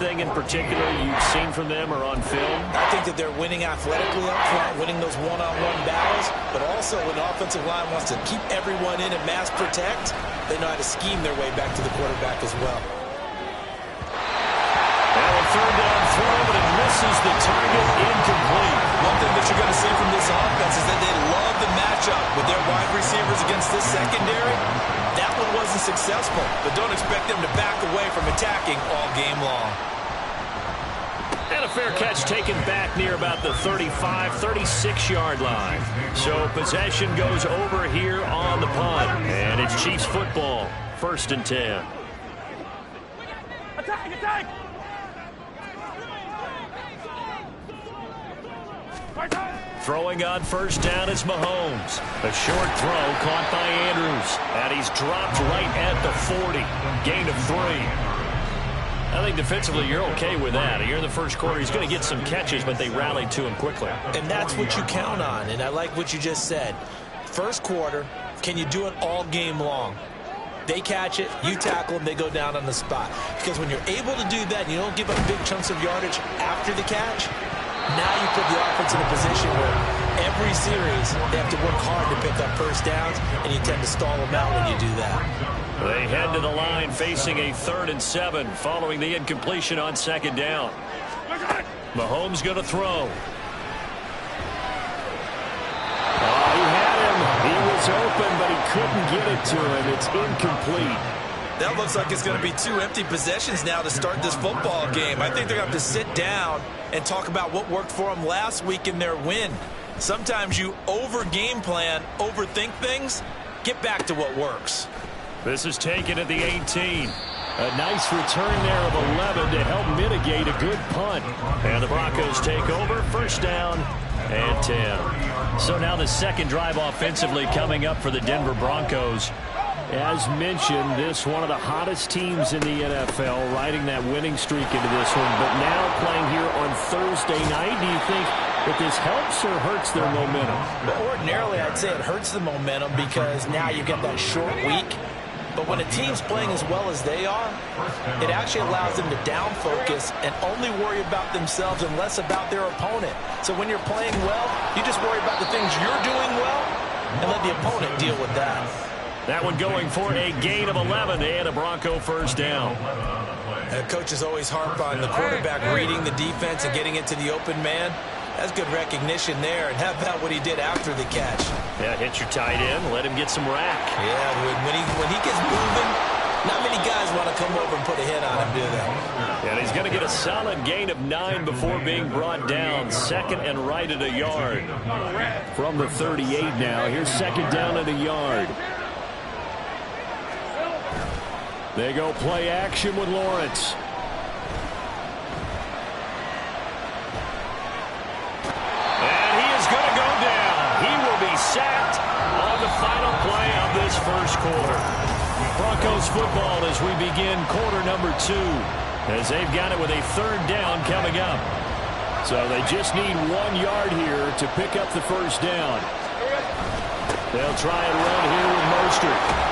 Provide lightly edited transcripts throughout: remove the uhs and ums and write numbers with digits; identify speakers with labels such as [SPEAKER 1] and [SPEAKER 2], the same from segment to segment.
[SPEAKER 1] anything in particular you've seen from them or on film?
[SPEAKER 2] I think that they're winning athletically up front, winning those one-on-one battles, but also when the offensive line wants to keep everyone in and mass protect, they know how to scheme their way back to the quarterback as well.
[SPEAKER 1] And a third down throw, but it misses the target, incomplete.
[SPEAKER 2] One thing that you're going to see from this offense is that they love the matchup with their wide receivers against this secondary. That one wasn't successful, but don't expect them to back away from attacking all game long.
[SPEAKER 1] And a fair catch taken back near about the 35, 36-yard line. So possession goes over here on the punt. And it's Chiefs football, 1st and 10.
[SPEAKER 3] Attack, attack!
[SPEAKER 1] Throwing on 1st down is Mahomes. A short throw caught by Andrews. And he's dropped right at the 40. Gain of 3. I think defensively you're okay with that. Here in the first quarter, he's going to get some catches, but they rallied to him quickly.
[SPEAKER 2] And that's what you count on, and I like what you just said. First quarter, can you do it all game long? They catch it, you tackle them, they go down on the spot. Because when you're able to do that, and you don't give up big chunks of yardage after the catch, now you put the offense in a position where every series they have to work hard to pick up first downs, and you tend to stall them out when you do that.
[SPEAKER 1] They head to the line facing a 3rd and 7 following the incompletion on 2nd down. Mahomes going to throw. Oh, he had him. He was open, but he couldn't get it to him. It's incomplete.
[SPEAKER 2] That looks like it's going to be 2 empty possessions now to start this football game. I think they're going to have to sit down and talk about what worked for them last week in their win. Sometimes you over-game plan, overthink things, get back to what works.
[SPEAKER 1] This is taken at the 18. A nice return there of 11 to help mitigate a good punt. And the Broncos take over, 1st down and 10. So now the second drive offensively coming up for the Denver Broncos. As mentioned, this one of the hottest teams in the NFL, riding that winning streak into this one. But now playing here on Thursday night, do you think that this helps or hurts their momentum?
[SPEAKER 2] Well, ordinarily, I'd say it hurts the momentum because now you get that short week. But when a team's playing as well as they are, it actually allows them to down focus and only worry about themselves and less about their opponent. So when you're playing well, you just worry about the things you're doing well and let the opponent deal with that.
[SPEAKER 1] That one going for a gain of 11 and a Bronco 1st down.
[SPEAKER 2] Coaches always harp on the quarterback reading the defense and getting into the open man. That's good recognition there. And how about what he did after the catch?
[SPEAKER 1] Yeah, hit your tight end, let him get some rack.
[SPEAKER 2] Yeah, when he gets moving, not many guys want to come over and put a hit on him, do they?
[SPEAKER 1] And he's going to get a solid gain of 9 before being brought down. 2nd and right at a yard. From the 38 now, here's 2nd down at a yard. They go play action with Lawrence. And he is going to go down. He will be sacked on the final play of this first quarter. Broncos football as we begin quarter number 2, as they've got it with a 3rd down coming up. So they just need 1 yard here to pick up the 1st down. They'll try and run here with Mostert.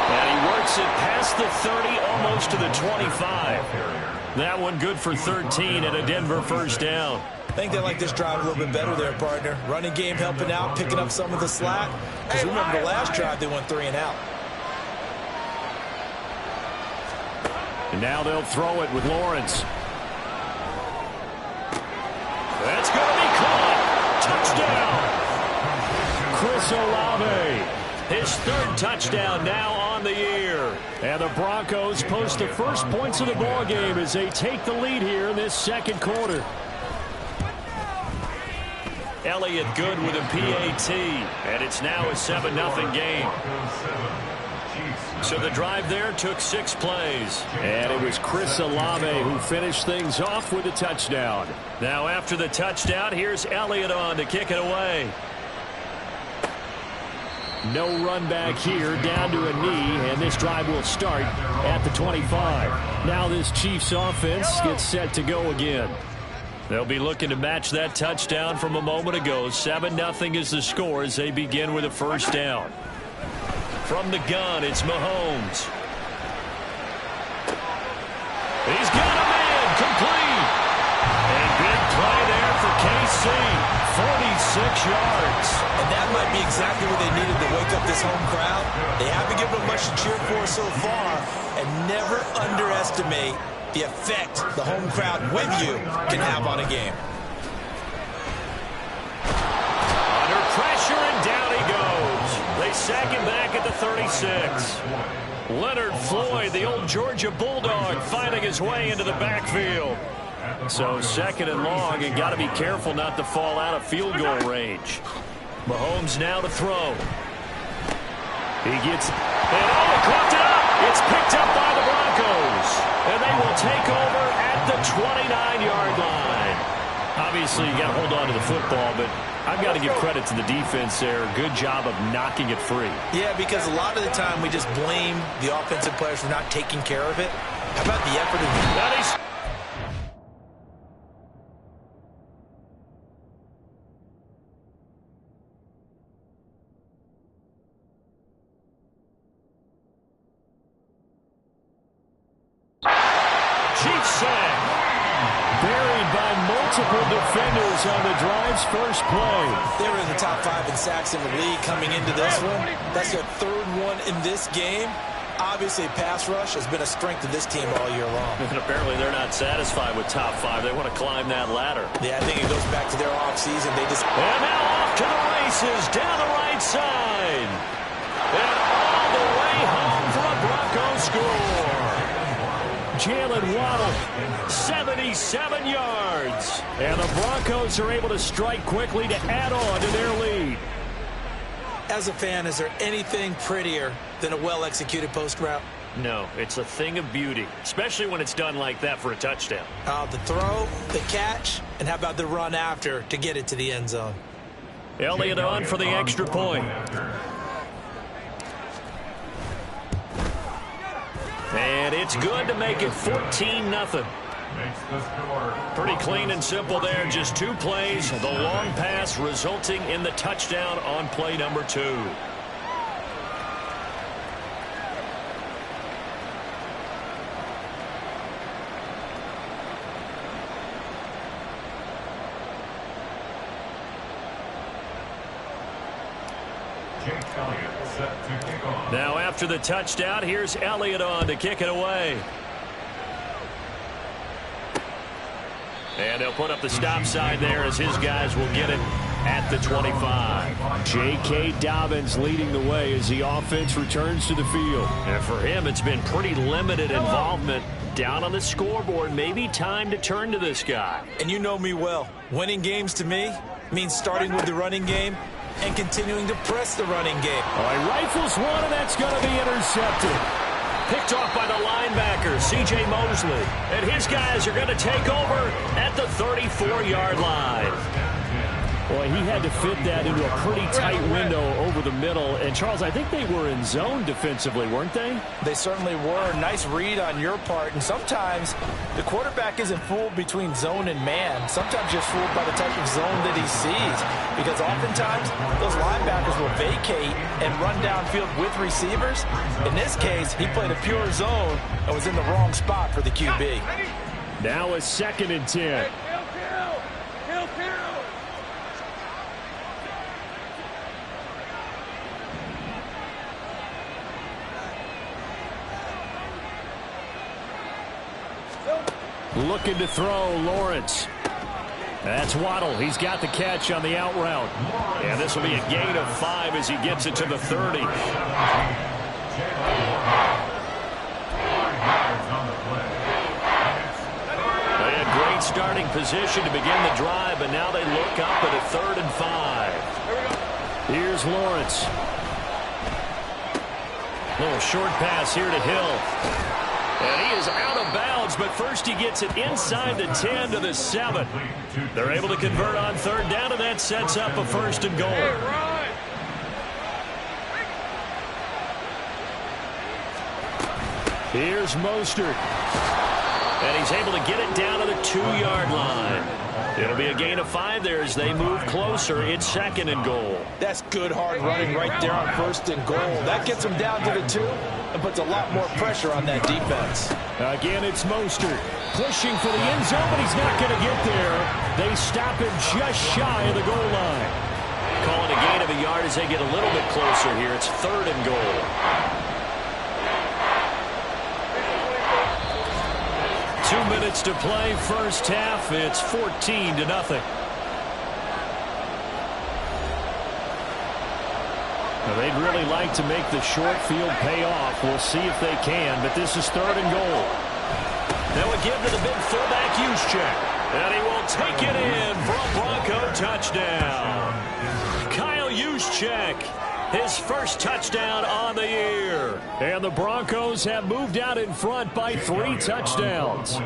[SPEAKER 1] And he works it past the 30, almost to the 25. That one good for 13 and a Denver 1st down.
[SPEAKER 2] I think they like this drive a little bit better there, partner. Running game helping out, picking up some of the slack. Because remember the last drive, they went 3 and out.
[SPEAKER 1] And now they'll throw it with Lawrence. That's going to be caught. Touchdown. Chris Olave. His 3rd touchdown now on the year. And the Broncos post the first points of the ball game as they take the lead here in this 2nd quarter. Elliott good with a PAT. And it's now a 7-0 game. So the drive there took 6 plays. And it was Chris Olave who finished things off with a touchdown. Now after the touchdown, here's Elliott on to kick it away. No run back here, down to a knee, and this drive will start at the 25. Now this Chiefs offense gets set to go again. They'll be looking to match that touchdown from a moment ago. 7-0 is the score as they begin with a 1st down. From the gun, it's Mahomes. He's got a man yards.
[SPEAKER 2] And that might be exactly what they needed to wake up this home crowd. They haven't given them much to cheer for so far, and never underestimate the effect the home crowd with you can have on a game.
[SPEAKER 1] Under pressure, and down he goes. They sack him back at the 36. Leonard Floyd, the old Georgia Bulldog, finding his way into the backfield. So second and long, and got to be careful not to fall out of field goal range. Mahomes now to throw. He gets, and caught it up. It's picked up by the Broncos. And they will take over at the 29-yard line. Obviously, you got to hold on to the football, but I've got to give credit to the defense there. Good job of knocking it free.
[SPEAKER 2] Yeah, because a lot of the time we just blame the offensive players for not taking care of it. How about the effort of
[SPEAKER 1] Chiefs sack. Buried by multiple defenders on the drive's first play.
[SPEAKER 2] They were in the top 5 in sacks in the league coming into this one. That's their third one in this game. Obviously, pass rush has been a strength of this team all year long.
[SPEAKER 1] And apparently they're not satisfied with top 5. They want to climb that ladder.
[SPEAKER 2] Yeah, I think it goes back to their offseason. They just...
[SPEAKER 1] And now off to the races down the right side. And all the way home for a Broncos score. Jalen Waddle, 77 yards. And the Broncos are able to strike quickly to add on to their lead.
[SPEAKER 2] As a fan, is there anything prettier than a well-executed post route?
[SPEAKER 1] No, it's a thing of beauty, especially when it's done like that for a touchdown.
[SPEAKER 2] The throw, the catch, and how about the run after to get it to the end zone?
[SPEAKER 1] Elliott on for the extra point. And it's good to make it 14-0. Pretty clean and simple there. Just 2 plays. The long pass resulting in the touchdown on play number 2. Now after the touchdown, here's Elliott on to kick it away. And they'll put up the stop sign there as his guys will get it at the 25. J.K. Dobbins leading the way as the offense returns to the field. And for him, it's been pretty limited involvement down on the scoreboard. Maybe time to turn to this guy.
[SPEAKER 2] And you know me well. Winning games to me means starting with the running game and continuing to press the running game.
[SPEAKER 1] All right, rifles one, and that's going to be intercepted. Picked off by the linebacker, C.J. Mosley. And his guys are going to take over at the 34-yard line. Boy, he had to fit that into a pretty tight window over the middle. And, Charles, I think they were in zone defensively, weren't they?
[SPEAKER 3] They certainly were. Nice read on your part. And sometimes the quarterback isn't fooled between zone and man. Sometimes just fooled by the type of zone that he sees. Because oftentimes those linebackers will vacate and run downfield with receivers. In this case, he played a pure zone and was in the wrong spot for the QB.
[SPEAKER 1] Now a 2nd and 10. Looking to throw, Lawrence. That's Waddle. He's got the catch on the out route. And this will be a gain of 5 as he gets it to the 30. They had great starting position to begin the drive, but now they look up at a 3rd and 5. Here's Lawrence. Little short pass here to Hill. And he is out of bounds, but first he gets it inside the 10 to the 7. They're able to convert on 3rd down, and that sets up a 1st and goal. Here's Mostert. And he's able to get it down to the 2-yard line. It'll be a gain of 5 there as they move closer. It's 2nd and goal.
[SPEAKER 3] That's good hard running right there on 1st and goal. That gets them down to the 2 and puts a lot more pressure on that defense.
[SPEAKER 1] Again, it's Mostert pushing for the end zone, but he's not going to get there. They stop him just shy of the goal line. Calling a gain of a yard as they get a little bit closer here. It's 3rd and goal. Two minutes to play, first half. It's 14-0. Now, they'd really like to make the short field pay off. We'll see if they can, but this is 3rd and goal. Now we give to the big fullback Juszczyk, and he will take it in for a Bronco touchdown. Kyle Juszczyk, his first touchdown on the year. And the Broncos have moved out in front by 3 touchdowns.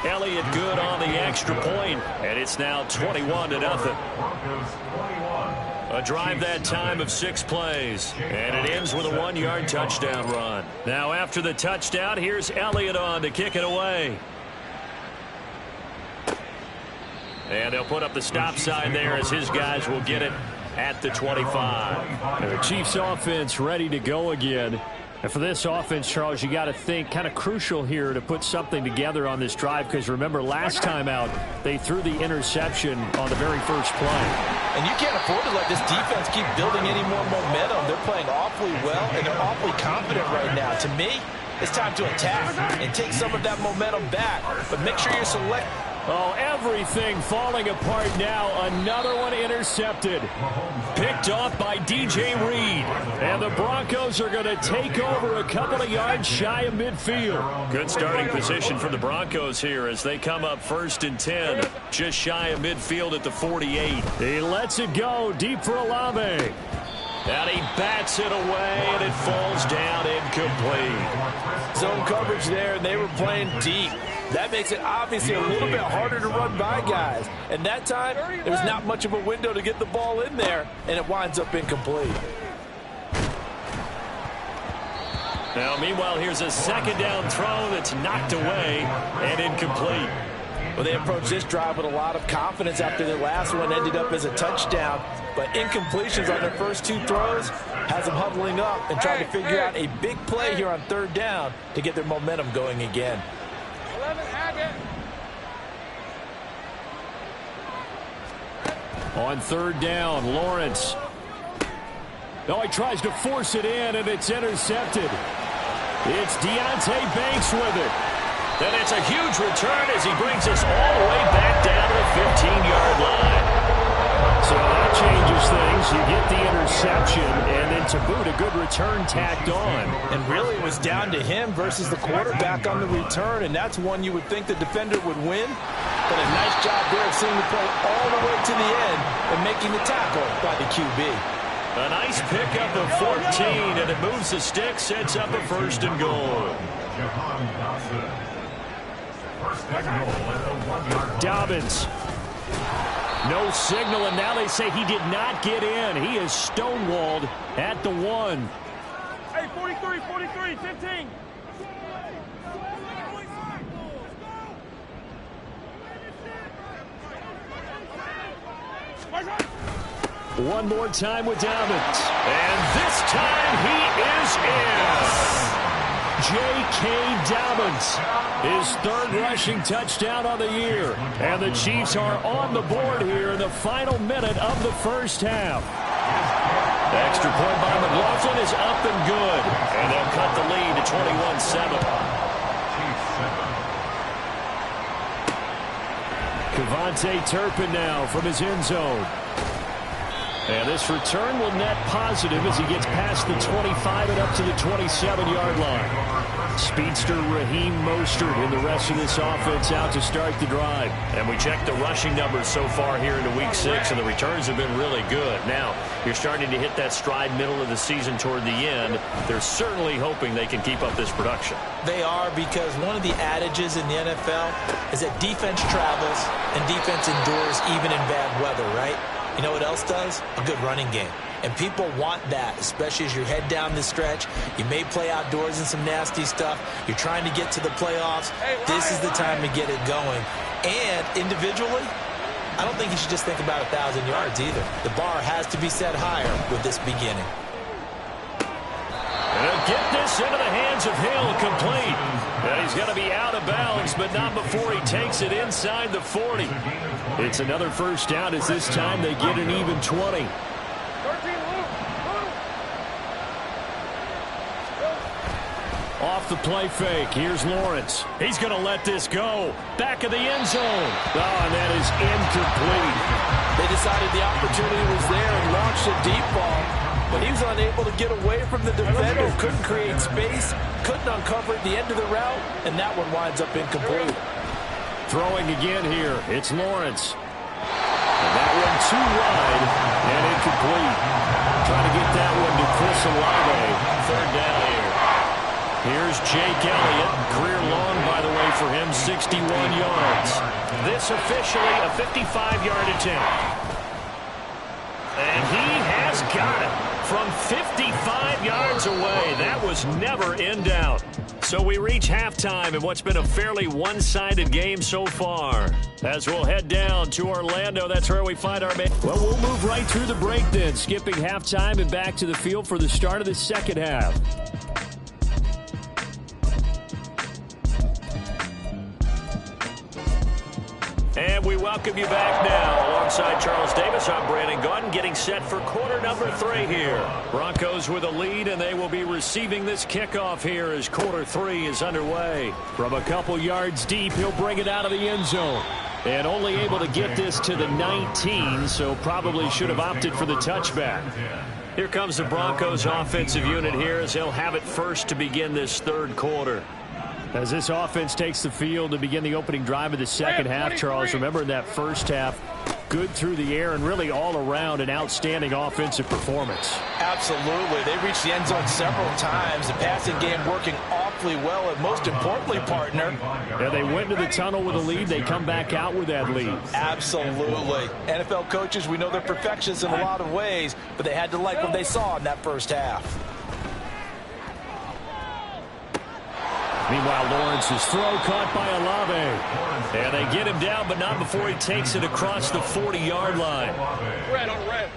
[SPEAKER 1] Elliott good on the extra point, and it's now 21-0. A drive that time of 6 plays, and it ends with a 1-yard touchdown run. Now after the touchdown, here's Elliott on to kick it away. And they'll put up the stop sign there as his guys will get it at the 25. And the Chiefs offense ready to go again. And for this offense, Charles, you got to think kind of crucial here to put something together on this drive, because remember last time out they threw the interception on the very first play.
[SPEAKER 3] And you can't afford to let this defense keep building any more momentum. They're playing awfully well, and they're awfully confident right now. To me, it's time to attack and take some of that momentum back. But make sure you select.
[SPEAKER 1] Oh, everything falling apart now. Another one intercepted. Picked off by DJ Reed. And the Broncos are going to take over a couple of yards shy of midfield. Good starting position for the Broncos here as they come up 1st and 10. Just shy of midfield at the 48. He lets it go deep for Olave. And he bats it away, and it falls down incomplete.
[SPEAKER 3] Zone coverage there, and they were playing deep. That makes it obviously a little bit harder to run by guys. And that time, there's not much of a window to get the ball in there, and it winds up incomplete.
[SPEAKER 1] Now, meanwhile, here's a 2nd down throw that's knocked away and incomplete.
[SPEAKER 3] Well, they approached this drive with a lot of confidence after their last one ended up as a touchdown. But incompletions on their first 2 throws has them huddling up and trying to figure out a big play here on 3rd down to get their momentum going again.
[SPEAKER 1] On 3rd down, Lawrence. No, he tries to force it in, and it's intercepted. It's Deonte Banks with it. And it's a huge return as he brings us all the way back down to the 15-yard line. So that changes things. You get the interception, and then to boot, a good return tacked on.
[SPEAKER 3] And really it was down to him versus the quarterback on the return, and that's one you would think the defender would win. But a nice job there of seeing the play all the way to the end and making the tackle by the QB.
[SPEAKER 1] A nice pickup of 14, and it moves the stick, sets up a 1st and goal. Dobbins. No signal, and now they say he did not get in. He is stonewalled at the 1.
[SPEAKER 4] Hey, 43, 15.
[SPEAKER 1] One more time with Dobbins. And this time he is in. J.K. Dobbins, his 3rd rushing touchdown on the year. And the Chiefs are on the board here in the final minute of the first half. The extra point by McLaughlin is up and good. And they'll cut the lead to 21-7. Kevontae Turpin now from his end zone. And this return will net positive as he gets past the 25 and up to the 27-yard line. Speedster Raheem Mostert and the rest of this offense out to start the drive. And we checked the rushing numbers so far here into Week 6, and the returns have been really good. Now, you're starting to hit that stride middle of the season toward the end. They're certainly hoping they can keep up this production.
[SPEAKER 2] They are, because one of the adages in the NFL is that defense travels and defense endures even in bad weather, right? You know what else does? A good running game. And people want that, especially as you head down the stretch. You may play outdoors in some nasty stuff. You're trying to get to the playoffs. This is the time to get it going. And individually, I don't think you should just think about 1,000 yards either. The bar has to be set higher with this beginning.
[SPEAKER 1] And he'll get this into the hands of Hill, complete. And he's going to be out of bounds, but not before he takes it inside the 40. It's another first down as this time they get an even 20. Off the play fake, here's Lawrence. He's going to let this go. Back of the end zone. Oh, and that is incomplete.
[SPEAKER 3] They decided the opportunity was there and launched a deep ball, but he was unable to get away from the defender. Couldn't create space, couldn't uncover at the end of the route, and that one winds up incomplete.
[SPEAKER 1] Throwing again here, it's Lawrence. And that one too wide and incomplete. Trying to get that one to Chris Olave. Third down here. Here's Jake Elliott. Career long, by the way, for him, 61 yards. This officially a 55-yard attempt. And he has got it from 55 yards away. That was never in doubt. So we reach halftime in what's been a fairly one-sided game so far. As we'll head down to Orlando, that's where we find our man. Well, we'll move right through the break then, skipping halftime and back to the field for the start of the second half. And we welcome you back now. Alongside Charles Davis, I'm Brandon Gaudin, getting set for quarter number 3 here. Broncos with a lead, and they will be receiving this kickoff here as quarter 3 is underway. From a couple yards deep, he'll bring it out of the end zone. And only able to get this to the 19, so probably should have opted for the touchback. Here comes the Broncos offensive unit here as they'll have it first to begin this third quarter. As this offense takes the field to begin the opening drive of the second half, Charles, remember in that first half, good through the air and really all around an outstanding offensive performance.
[SPEAKER 3] Absolutely. They reached the end zone several times. The passing game working awfully well, and most importantly, partner.
[SPEAKER 1] Yeah, they went to the tunnel with a lead. They come back out with that lead.
[SPEAKER 3] Absolutely. NFL coaches, we know they're perfectionists in a lot of ways, but they had to like what they saw in that first half.
[SPEAKER 1] Meanwhile, Lawrence's throw caught by Olave. And they get him down, but not before he takes it across the 40-yard line.
[SPEAKER 4] Red on red.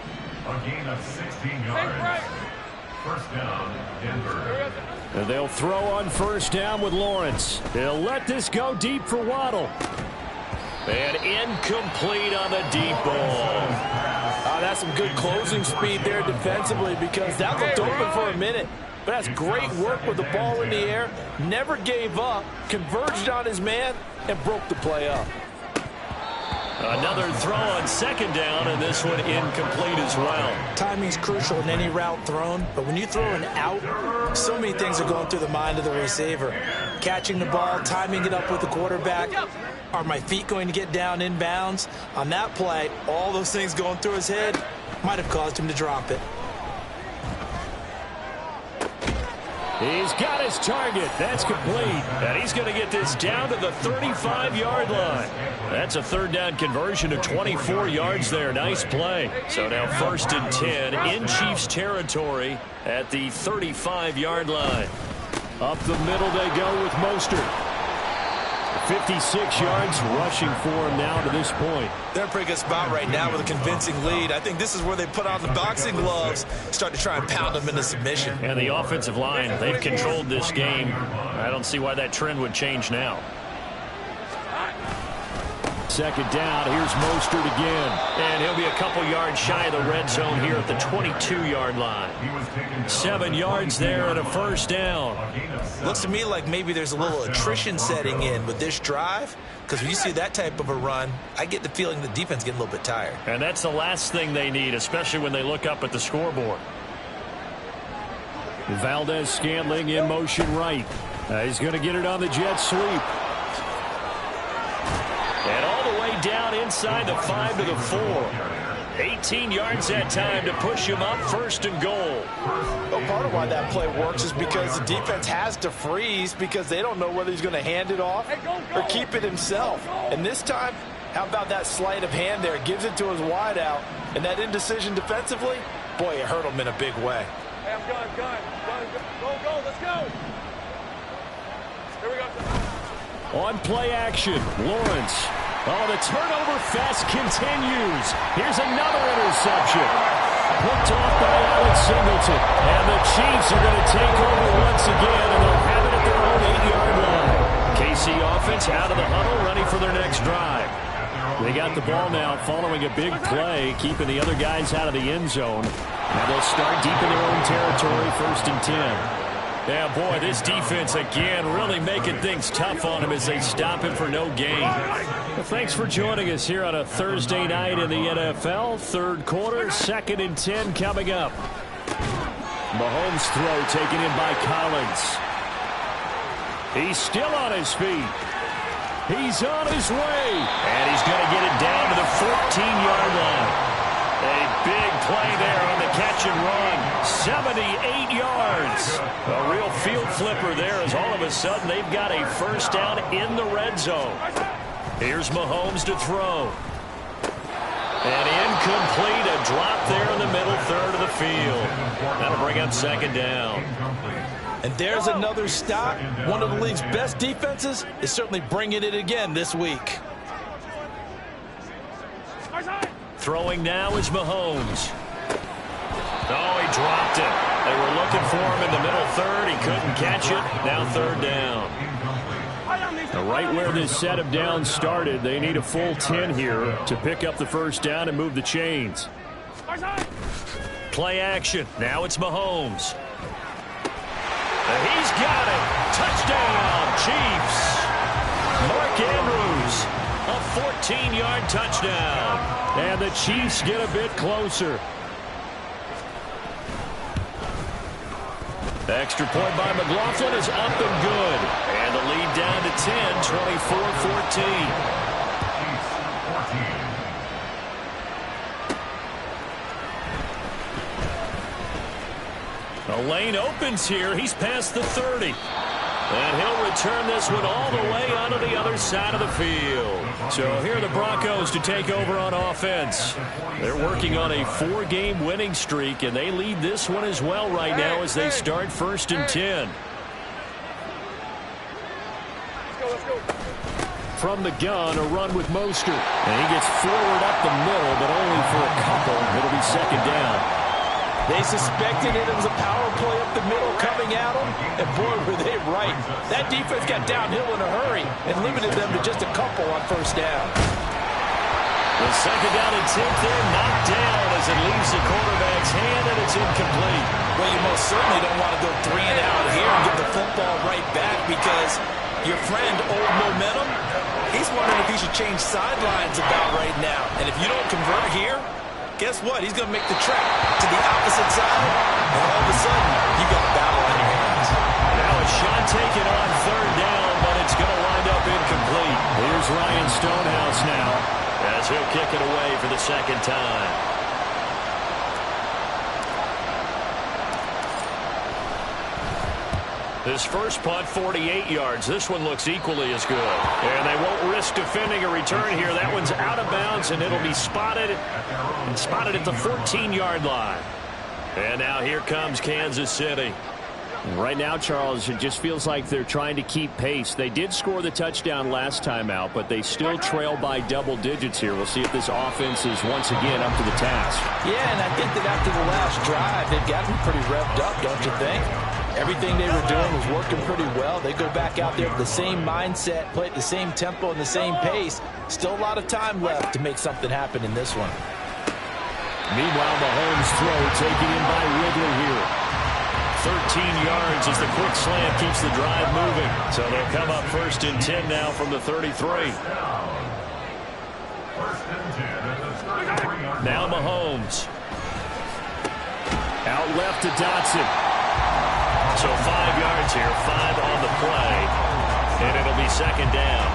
[SPEAKER 5] A gain of 16 yards. First down, Denver.
[SPEAKER 1] And they'll throw on first down with Lawrence. They'll let this go deep for Waddle. And incomplete on the deep ball.
[SPEAKER 3] That's some good closing speed there defensively, because that looked open for a minute. But that's great work with the ball in the air. Never gave up, converged on his man, and broke the play up.
[SPEAKER 1] Another throw on second down, and this one incomplete as well.
[SPEAKER 2] Timing's crucial in any route thrown, but when you throw an out, so many things are going through the mind of the receiver. Catching the ball, timing it up with the quarterback. Are my feet going to get down in bounds? On that play, all those things going through his head might have caused him to drop it.
[SPEAKER 1] He's got his target. That's complete. And he's going to get this down to the 35-yard line. That's a third down conversion of 24 yards there. Nice play. So now first and 10 in Chiefs territory at the 35-yard line. Up the middle they go with Mostert. 56 yards rushing for him now to this point.
[SPEAKER 2] They're in a pretty good spot right now with a convincing lead. I think this is where they put on the boxing gloves, start to try and pound them into submission.
[SPEAKER 1] And the offensive line, they've controlled this game. I don't see why that trend would change now. Second down, here's Mostert again. And he'll be a couple yards shy of the red zone here at the 22-yard line. 7 yards there and a first down.
[SPEAKER 2] Looks to me like maybe there's a little attrition setting in with this drive, because when you see that type of a run, I get the feeling the defense getting a little bit tired.
[SPEAKER 1] And that's the last thing they need, especially when they look up at the scoreboard. Valdez-Scantling in motion right. He's going to get it on the jet sweep. And all the way down inside the 5 to the 4. 18 yards that time to push him up, first and goal.
[SPEAKER 3] Well, part of why that play works is because the defense has to freeze, because they don't know whether he's going to hand it off or keep it himself. And this time, How about that sleight of hand there? Gives it to his wideout. And that indecision defensively, boy, it hurt him in a big way.
[SPEAKER 4] Hey, I'm gun. Go, let's go. Here we go.
[SPEAKER 1] On play action, Lawrence. Oh, the turnover fest continues. Here's another interception. Picked off by Alex Singleton. And the Chiefs are going to take over once again, and they'll have it at their own 8-yard line. KC offense out of the huddle, ready for their next drive. They got the ball now following a big play, keeping the other guys out of the end zone. Now they'll start deep in their own territory, 1st and 10. Yeah, boy, this defense again really making things tough on him as they stop him for no gain. Well, thanks for joining us here on a Thursday night in the NFL. 3rd quarter, 2nd and 10 coming up. Mahomes' throw taken in by Collins. He's still on his feet. He's on his way. And he's going to get it down to the 14-yard line. A big play there on the catch and run. 78 yards. A real field flipper there as all of a sudden they've got a 1st down in the red zone. Here's Mahomes to throw. And incomplete. A drop there in the middle 3rd of the field. That'll bring up 2nd down.
[SPEAKER 2] And there's another stop. One of the league's best defenses is certainly bringing it again this week.
[SPEAKER 1] Throwing now is Mahomes. Oh, he dropped it. They were looking for him in the middle 3rd. He couldn't catch it. Now 3rd down. Now right where this set of downs started, they need a full 10 here to pick up the 1st down and move the chains. Play action. Now it's Mahomes. He's got it. Touchdown, Chiefs. Mark Andrews, a 14-yard touchdown. And the Chiefs get a bit closer. The extra point by McLaughlin is up and good. And the lead down to 10, 24-14. The lane opens here. He's past the 30. And he'll return this one all the way onto the other side of the field. So here are the Broncos to take over on offense. They're working on a 4-game winning streak, and they lead this one as well right now as they start 1st and 10.
[SPEAKER 4] Let's go.
[SPEAKER 1] From the gun, a run with Mostert. And he gets forward up the middle, but only for a couple. It'll be 2nd down.
[SPEAKER 2] They suspected it was a power play up the middle coming at them, and boy, were they right. That defense got downhill in a hurry and limited them to just a couple on 1st down.
[SPEAKER 1] The 2nd down attempt there knocked down as it leaves the quarterback's hand, and it's incomplete.
[SPEAKER 2] Well, you most certainly don't want to go 3 and out here and get the football right back because your friend, Old Momentum, he's wondering if he should change sidelines about right now. And if you don't convert here, guess what? He's going to make the trek to the opposite side, and all of a sudden, you got a battle on your hands.
[SPEAKER 1] Now a shot taken on 3rd down, but it's going to wind up incomplete. Here's Ryan Stonehouse now as he'll kick it away for the 2nd time. This first punt, 48 yards. This one looks equally as good. And they won't risk defending a return here. That one's out of bounds, and it'll be spotted at the 14-yard line. And now here comes Kansas City.
[SPEAKER 6] Right now, Charles, it just feels like they're trying to keep pace. They did score the touchdown last time out, but they still trail by double digits here. We'll see if this offense is once again up to the task.
[SPEAKER 2] Yeah, and I think that after the last drive, they've gotten pretty revved up, don't you think? Everything they were doing was working pretty well. They go back out there with the same mindset, play at the same tempo and the same pace. Still a lot of time left to make something happen in this one.
[SPEAKER 1] Meanwhile, Mahomes' throw taken in by Ridley here. 13 yards as the quick slant keeps the drive moving. So they'll come up 1st and 10 now from the 33. Now Mahomes. Out left to Dotson. So 5 yards here, 5 on the play, and it'll be 2nd down.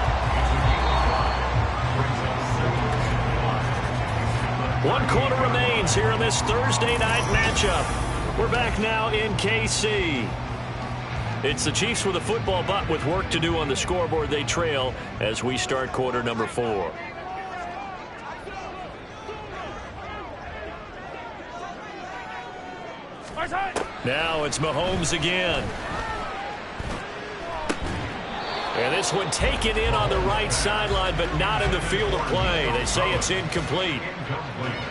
[SPEAKER 1] 1 quarter remains here in this Thursday night matchup. We're back now in KC. It's the Chiefs with a football, but with work to do on the scoreboard. They trail as we start quarter number 4. Now it's Mahomes again. And this one taken in on the right sideline, but not in the field of play. They say it's incomplete.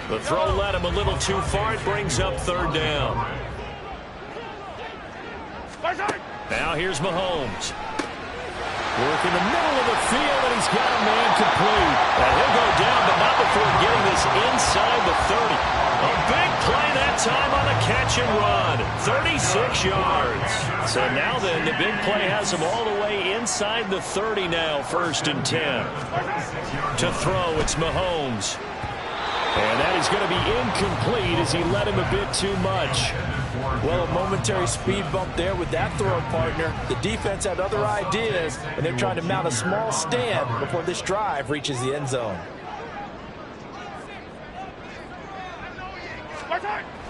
[SPEAKER 1] The throw led him a little too far. It brings up third down. Now here's Mahomes. Work in the middle of the field, and he's got a man complete. And he'll go down, but not before getting this inside the 30. A big play that time on a catch and run. 36 yards. So now then, the big play has him all the way inside the 30 now, 1st and 10. To throw, it's Mahomes. And that is going to be incomplete as he led him a bit too much.
[SPEAKER 3] Well, a momentary speed bump there with that throw, partner. The defense had other ideas, and they're trying to mount a small stand before this drive reaches the end zone.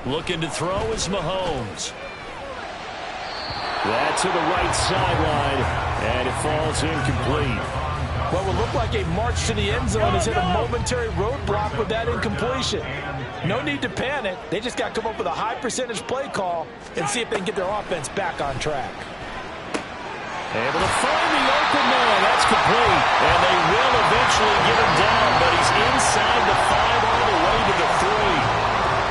[SPEAKER 1] Looking to throw is Mahomes.
[SPEAKER 6] That to the right sideline, and it falls incomplete.
[SPEAKER 3] What will look like a march to the end zone has hit a momentary roadblock with that incompletion. No need to panic. They just got to come up with a high percentage play call and see if they can get their offense back on track.
[SPEAKER 1] Able to find the open man. That's complete. And they will eventually get him down, but he's inside the 5 all the way to the 3.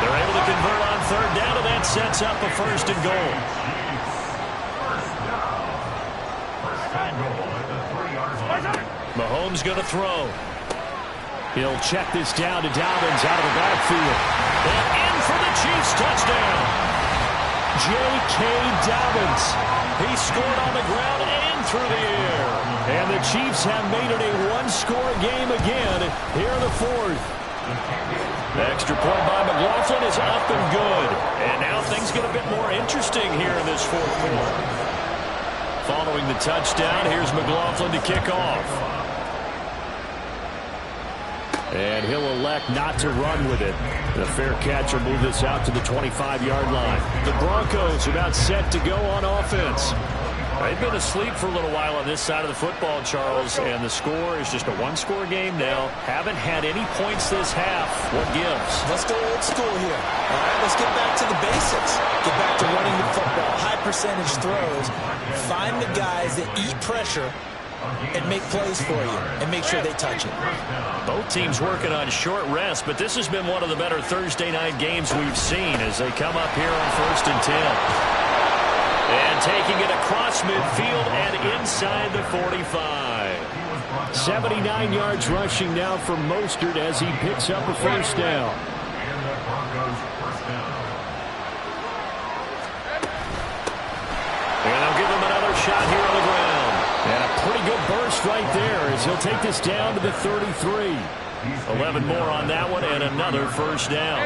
[SPEAKER 1] They're able to convert on third down, and that sets up a 1st and goal. Mahomes going to throw. He'll check this down to Dobbins out of the backfield. And in for the Chiefs touchdown. J.K. Dobbins. He scored on the ground and through the air. And the Chiefs have made it a one-score game again here in the 4th. The extra point by McLaughlin is up and good. And now things get a bit more interesting here in this 4th quarter. Following the touchdown, here's McLaughlin to kick off.
[SPEAKER 6] And he'll elect not to run with it. The fair catch will move this out to the 25-yard line. The Broncos about set to go on offense.
[SPEAKER 1] They've been asleep for a little while on this side of the football, Charles, and the score is just a one-score game now. Haven't had any points this half. What gives?
[SPEAKER 2] Let's go old school here. All right, let's get back to the basics. Get back to running the football, high percentage throws. Find the guys that eat pressure and make plays for you and make sure they touch it.
[SPEAKER 1] Both teams working on short rest, but this has been one of the better Thursday night games we've seen as they come up here on 1st and 10. And taking it across midfield and inside the 45.
[SPEAKER 6] 79 yards rushing now for Mostert as he picks up a 1st down.
[SPEAKER 1] And they'll give him another shot here on the ground.
[SPEAKER 6] And a pretty good burst right there as he'll take this down to the 33.
[SPEAKER 1] 11 more on that one and another 1st down.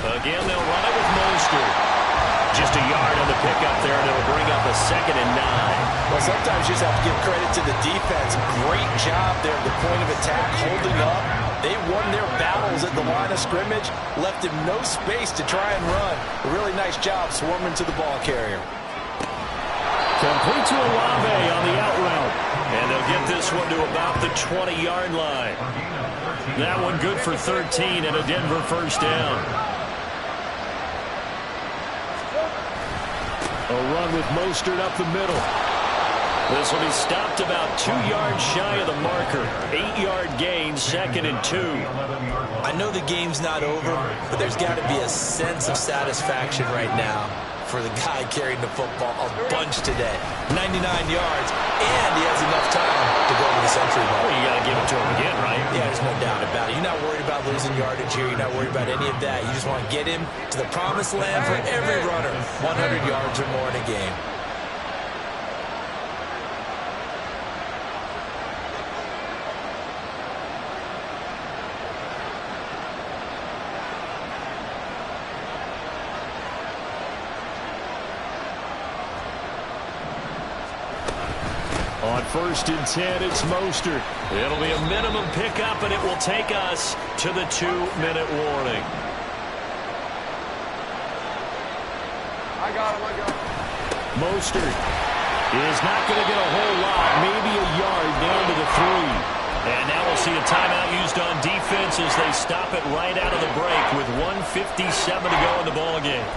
[SPEAKER 1] Again, they'll run it with Mostert. Just a yard on the pickup there, and it'll bring up a 2nd and 9.
[SPEAKER 3] Well, sometimes you just have to give credit to the defense. Great job there at the point of attack, holding up. They won their battles at the line of scrimmage, left him no space to try and run. A really nice job swarming to the ball carrier.
[SPEAKER 6] Complete to Olave on the out route.
[SPEAKER 1] And they'll get this one to about the 20-yard line. That one good for 13 and a Denver 1st down.
[SPEAKER 6] A run with Mostert up the middle.
[SPEAKER 1] This will be stopped about 2 yards shy of the marker. 8-yard gain, 2nd and 2.
[SPEAKER 2] I know the game's not over, but there's got to be a sense of satisfaction right now for the guy carrying the football a bunch today. 99 yards, and he has enough time to go to the century mark.
[SPEAKER 1] Well, you got to give it to him again, right?
[SPEAKER 2] Yeah, there's no doubt about it. You're not worried about losing yardage here. You're not worried about any of that. You just want to get him to the promised land for every runner. 100 yards or more in a game.
[SPEAKER 6] On 1st and 10, it's Mostert.
[SPEAKER 1] It'll be a minimum pickup, and it will take us to the 2-minute warning.
[SPEAKER 4] I got him.
[SPEAKER 6] Mostert is not going to get a whole lot, maybe a yard down to the 3.
[SPEAKER 1] And now we'll see a timeout used on defense as they stop it right out of the break with 1:57 to go in the ballgame.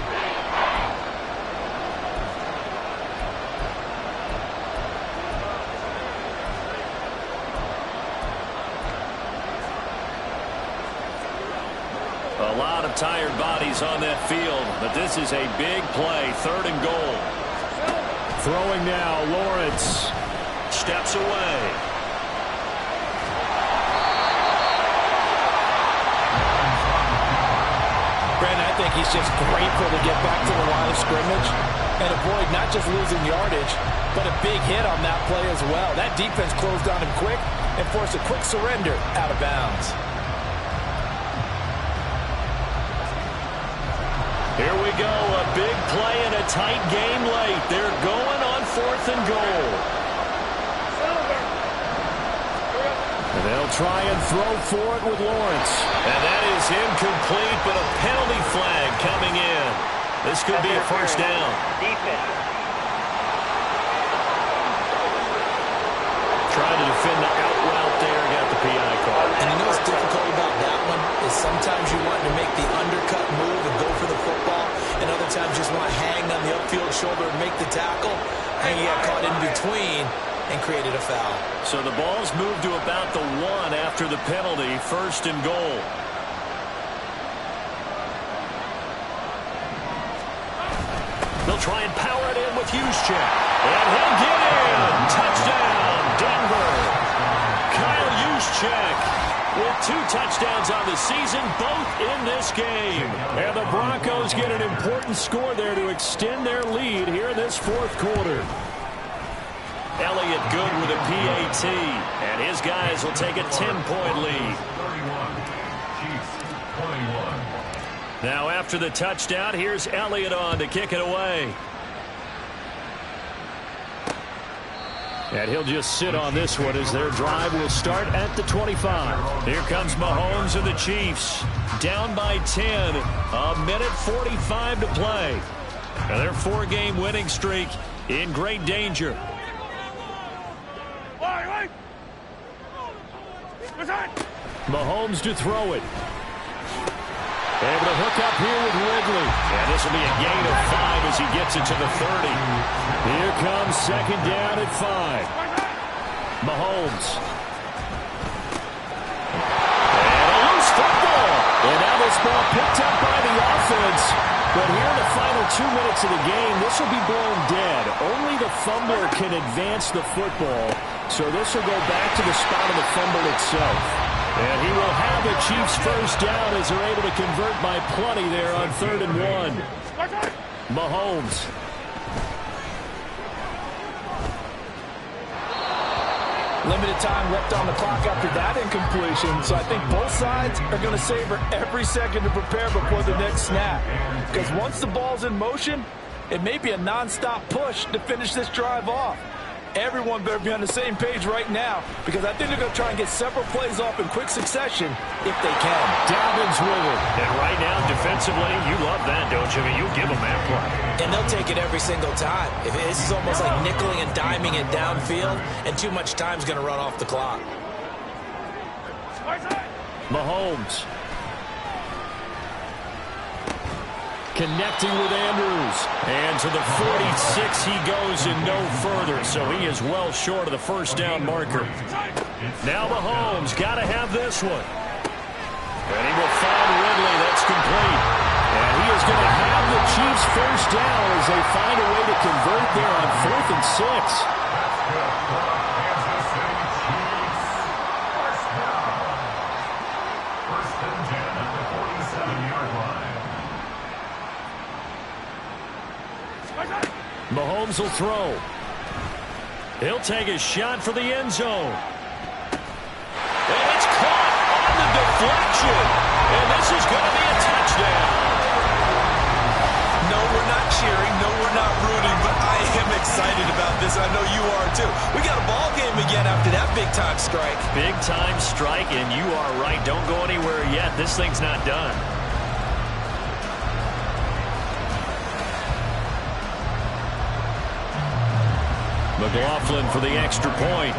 [SPEAKER 1] A lot of tired bodies on that field, but this is a big play, 3rd and goal.
[SPEAKER 6] Throwing now, Lawrence.
[SPEAKER 1] Steps away.
[SPEAKER 3] Brandon, I think he's just grateful to get back to the line of scrimmage and avoid not just losing yardage, but a big hit on that play as well. That defense closed on him quick and forced a quick surrender out of bounds.
[SPEAKER 1] Here we go, a big play and a tight game late. They're going on 4th and goal.
[SPEAKER 6] And they'll try and throw for it with Lawrence.
[SPEAKER 1] And that is incomplete, but a penalty flag coming in. This could be a first down. Trying to defend the out route there, got the PI call.
[SPEAKER 2] And you know what's difficult about that one is sometimes you want to make the undercut move and go for the football, and other times you just want to hang on the upfield shoulder and make the tackle, and you got caught in between and created a foul.
[SPEAKER 1] So the ball's moved to about the 1 after the penalty, 1st and goal. They'll try and power it in with Juszczyk. And he'll get in. Touchdown, Denver. Kyle Juszczyk with 2 touchdowns on the season, both in this game.
[SPEAKER 6] And the Broncos get an important score there to extend their lead here in this 4th quarter.
[SPEAKER 1] Elliott good with a PAT, and his guys will take a 10-point lead.
[SPEAKER 5] 31, Chiefs 21.
[SPEAKER 1] Now after the touchdown, here's Elliott on to kick it away.
[SPEAKER 6] And he'll just sit on this one as their drive will start at the 25.
[SPEAKER 1] Here comes Mahomes and the Chiefs. Down by 10. A minute 45 to play. Now their 4-game winning streak in great danger.
[SPEAKER 6] Mahomes to throw it. Able to hook up here with Ridley.
[SPEAKER 1] And this will be a gain of 5 as he gets it to the 30.
[SPEAKER 6] Here comes 2nd down at 5. Mahomes.
[SPEAKER 1] And a loose football.
[SPEAKER 6] And now this ball picked up by the offense. But here in the final 2 minutes of the game, this will be blown dead. Only the fumbler can advance the football. So this will go back to the spot of the fumble itself. And he will have the Chiefs first down as they're able to convert by plenty there on 3rd and 1. Mahomes.
[SPEAKER 3] Limited time left on the clock after that incompletion, so I think both sides are going to savor every second to prepare before the next snap. Because once the ball's in motion, it may be a non-stop push to finish this drive off. Everyone better be on the same page right now, because I think they're going to try and get several plays off in quick succession if they can.
[SPEAKER 6] Dobbins with it.
[SPEAKER 1] And right now, defensively, you love that, don't you? I mean, you give them that play.
[SPEAKER 2] And they'll take it every single time. This is almost like nickeling and diming it downfield, and too much time's going to run off the clock.
[SPEAKER 6] Mahomes. Connecting with Andrews. And to the 46 he goes and no further. So he is well short of the first down marker. Now Mahomes got to have this one. And he will find Ridley. That's complete. And he is going to have the Chiefs first down as they find a way to convert there on 4th and 6. Mahomes will throw. He'll take a shot for the end zone.
[SPEAKER 1] And it's caught on the deflection. And this is going to be a touchdown.
[SPEAKER 2] No, we're not cheering. No, we're not rooting. But I am excited about this. I know you are too. We got a ball game again after that big-time strike.
[SPEAKER 1] Big-time strike, and you are right. Don't go anywhere yet. This thing's not done. McLaughlin for the extra point.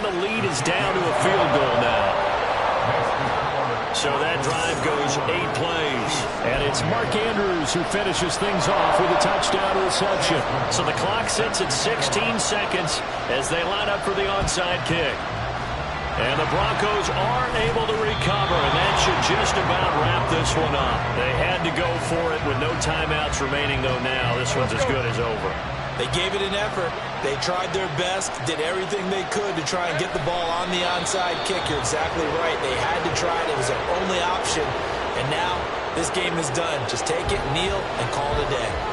[SPEAKER 6] the lead is down to a field goal now. So that drive goes 8 plays.
[SPEAKER 1] And it's Mark Andrews who finishes things off with a touchdown reception.
[SPEAKER 6] So the clock sits at 16 seconds as they line up for the onside kick. And the Broncos are able to recover, and that should just about wrap this one up. They had to go for it with no timeouts remaining, though now. This one's as good as over.
[SPEAKER 2] They gave it an effort. They tried their best, did everything they could to try and get the ball on the onside kick. You're exactly right. They had to try it. It was their only option. And now this game is done. Just take it, kneel, and call it a day.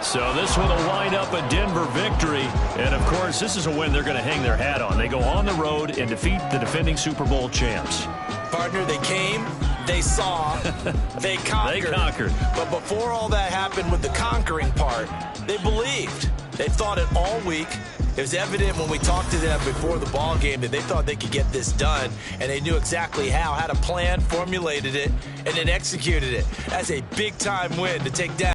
[SPEAKER 6] So this one will wind up a Denver victory. And, of course, this is a win they're going to hang their hat on. They go on the road and defeat the defending Super Bowl champs.
[SPEAKER 2] Partner, they came, they saw, they conquered.
[SPEAKER 6] They conquered.
[SPEAKER 2] But before all that happened with the conquering part, they believed. They thought it all week. It was evident when we talked to them before the ball game that they thought they could get this done, and they knew exactly how, had a plan, formulated it, and then executed it. That's a big-time win to take down